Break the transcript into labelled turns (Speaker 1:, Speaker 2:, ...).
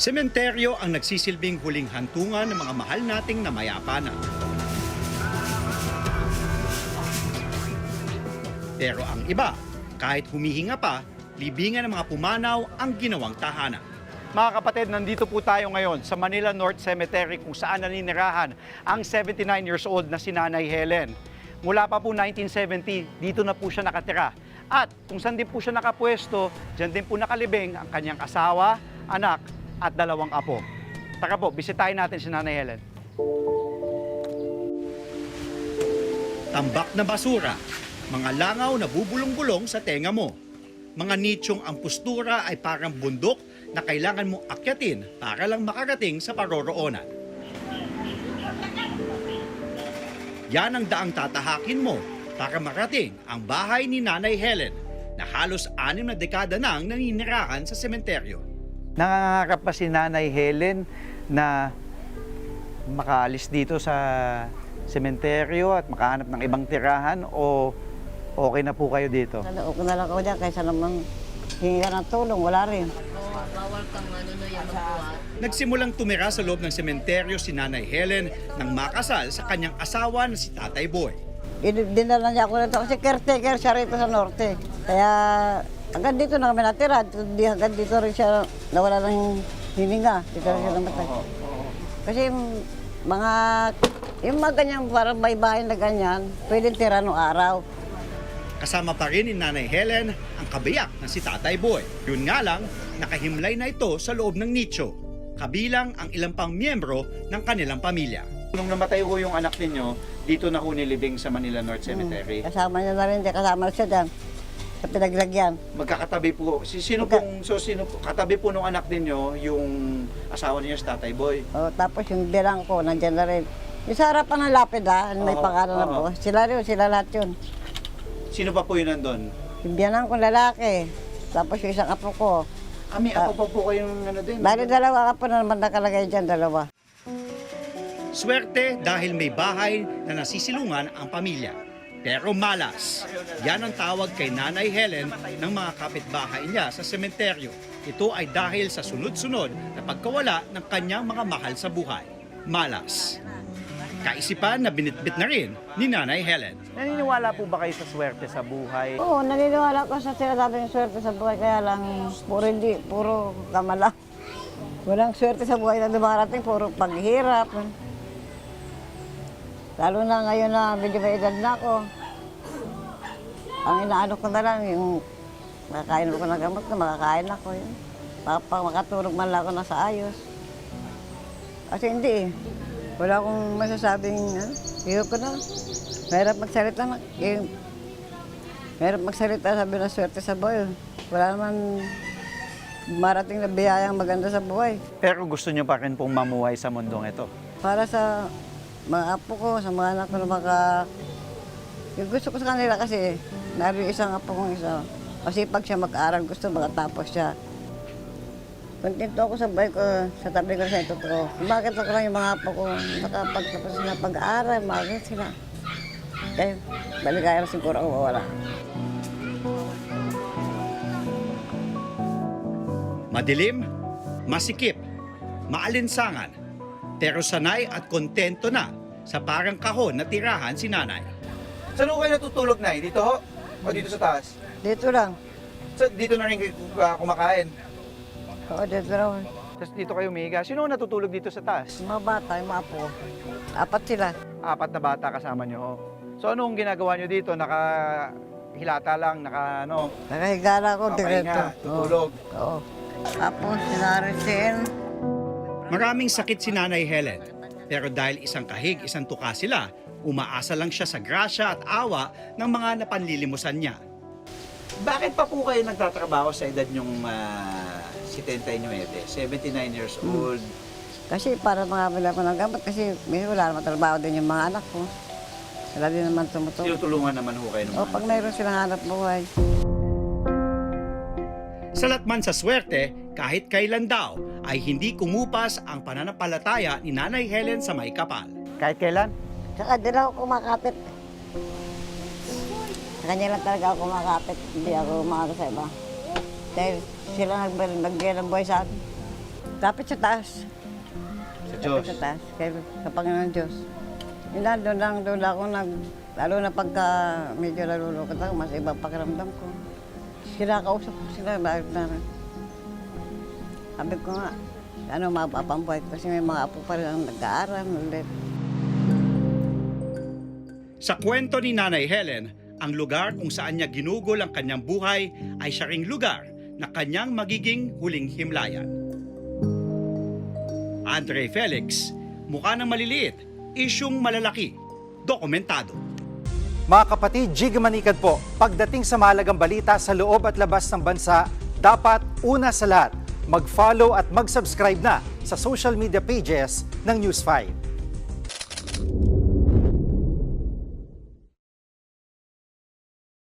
Speaker 1: Sementeryo ang nagsisilbing huling hantungan ng mga mahal nating namayapa na. Pero ang iba, kahit humihinga pa, libingan ng mga pumanaw ang ginawang tahanan. Mga kapatid, nandito po tayo ngayon sa Manila North Cemetery kung saan naninirahan ang 79 years old na si Nanay Helen. Mula pa po 1970, dito na po siya nakatira. At kung saan din po siya nakapwesto, dyan din po nakalibing ang kanyang asawa, anak at 2 apo. Tara po, bisitahin natin si Nanay Helen. Tambak na basura, mga langaw na bubulong-bulong sa tenga mo. Mga nichong ang postura ay parang bundok na kailangan mong akyatin para lang makarating sa paroroonan. Yan ang daang tatahakin mo para marating ang bahay ni Nanay Helen na halos 6 na dekada nang naninirahan sa sementeryo. Nangangarap pa si Nanay Helen na makaalis dito sa sementeryo at makahanap ng ibang tirahan o okay na po kayo dito?
Speaker 2: Okay na lang ako dyan kaysa naman hingi ka ng tulong, wala rin.
Speaker 3: Bawal kang yan magbuhat.
Speaker 1: Nagsimulang tumira sa loob ng sementeryo si Nanay Helen nang makasal sa kanyang asawa na si Tatay Boy.
Speaker 2: Dinala niya ako rito kasi caretaker siya rito sa norte. Kaya hanggang dito na kami natira. Hanggang dito rin siya nawala ng hininga. Dito rin siya namatay. Kasi yung mga ganyang parang may bahay na ganyan, pwedeng tira noong araw.
Speaker 1: Kasama pa rin ni Nanay Helen ang kabiyak na si Tatay Boy. Yun nga lang, nakahimlay na ito sa loob ng nicho, kabilang ang ilang pang miyembro ng kanilang pamilya. Nung namatay ho yung anak ninyo, dito na ho nilibing sa Manila North Cemetery.
Speaker 2: Kasama niya na rin, kasama siya dyan. Sa pinaglagyan.
Speaker 1: Magkakatabi po. Sino katabi po nung anak ninyo, yung asawa niya si Tatay Boy?
Speaker 2: O, tapos yung bilang ko, nandiyan na rin. Yung sa harapan ng lapid may pangalan na po. Sila rin, sila lahat yun.
Speaker 1: Sino pa po yun nandun?
Speaker 2: Yung biyanang kong lalaki. Tapos yung isang apo ko.
Speaker 1: May apo pa po kayong ano din?
Speaker 2: Bali 2 apo na naman nakalagay dyan, 2.
Speaker 1: Swerte dahil may bahay na nasisilungan ang pamilya. Pero malas. Yan ang tawag kay Nanay Helen ng mga kapitbahay niya sa sementeryo. Ito ay dahil sa sunod-sunod na pagkawala ng kanyang mga mahal sa buhay. Malas. Kaisipan na binitbit na rin ni Nanay Helen. Naniniwala po ba kayo sa swerte sa buhay?
Speaker 2: Oo, naniniwala ko sa sinasabi ng swerte sa buhay. Kaya lang, puro kamala. Walang swerte sa buhay na dumarating, puro paghihirap. Lalo na ngayon na medyo may edad na ako. Ang inaano ko na lang, yung makakain ko ng gamot na makakain ako. Yun. Makatulog man lang ako na sa ayos. Kasi hindi eh. Wala akong masasabing, iyo ko na. Mahirap magsalita na. Mahirap magsalita, sabi na swerte sa buhay. Wala naman marating na biyayang maganda sa buhay.
Speaker 1: Pero gusto niyo pa rin pong mamuhay sa mundong ito?
Speaker 2: Para sa mga apo ko, sa mga anak ko na yung gusto ko sa kanila kasi, naroon yung isang apo kong isa. Kasi pag siya mag-aral, gusto makatapos siya. Kontento ako sa buhay ko, sa tabi ko sa totoo. Bakit ako lang yung mga apo ko, nakapagtapos sila pag-aaral, bakit sila. Kaya, baligaya na siguro ako mawala.
Speaker 1: Madilim, masikip, maalinsangan, pero sanay at kontento na sa parang kahon na tirahan si Nanay. Saan kayo natutulog, Nay? Dito ho? O dito sa taas?
Speaker 2: Dito lang.
Speaker 1: Dito na rin kumakain?
Speaker 2: Oo, dito lang.
Speaker 1: Tapos dito kayo umihiga. Sino ang natutulog dito sa taas?
Speaker 2: Yung mga bata, yung mga apo. 4 sila.
Speaker 1: 4 na bata kasama nyo. So anong ginagawa nyo dito? Nakahilata lang,
Speaker 2: Nakahiga lang ako, diretso.
Speaker 1: papahinga, tutulog.
Speaker 2: Oo. Tapos, sinarisin.
Speaker 1: Maraming sakit si Nanay Helen. Pero dahil isang kahig, isang tuka sila, umaasa lang siya sa grasya at awa ng mga napanlilimusan niya. Bakit pa po kayo nagtatrabaho sa edad nyong 79, 79 years old?
Speaker 2: Kasi para makabila ko ng gamot kasi may wala naman trabaho din yung mga anak ko. Wala din naman tumutulong.
Speaker 1: Tinutulungan naman ho kayo ng
Speaker 2: O
Speaker 1: mga
Speaker 2: pag
Speaker 1: anak.
Speaker 2: mayroon silang hanap buhay.
Speaker 1: Salat man sa swerte, kahit kailan daw, ay hindi kumupas ang pananampalataya ni Nanay Helen sa may kapal. Kahit kailan?
Speaker 2: Saka din ako kumakapit. Sa kanya lang talaga ako kumakapit. Hindi ako umaga sa iba. Dahil sila nagbigay ng buhay sa akin. Dapat sa taas.
Speaker 1: Sa Diyos.
Speaker 2: Dapat sa taas. Kaya sa Panginoon Diyos. Yun na, doon ako lalo na pagka medyo nalulukot ako, mas ibang pakiramdam ko. Kinakausap ko sila, bakit na. Sabi ko nga, ano mapapambuhay ko kasi may mga apo pa rin ang nag-aaral ulit.
Speaker 1: Sa kwento ni Nanay Helen, ang lugar kung saan niya ginugol ang kanyang buhay ay siya ring lugar na kanyang magiging huling himlayan. Andre Felix, mukha ng maliliit, isyung malalaki, dokumentado.
Speaker 4: Mga kapatid, Jig Manikad po, pagdating sa mahalagang balita sa loob at labas ng bansa, dapat una sa lahat, mag-follow at mag-subscribe na sa social media pages ng News 5.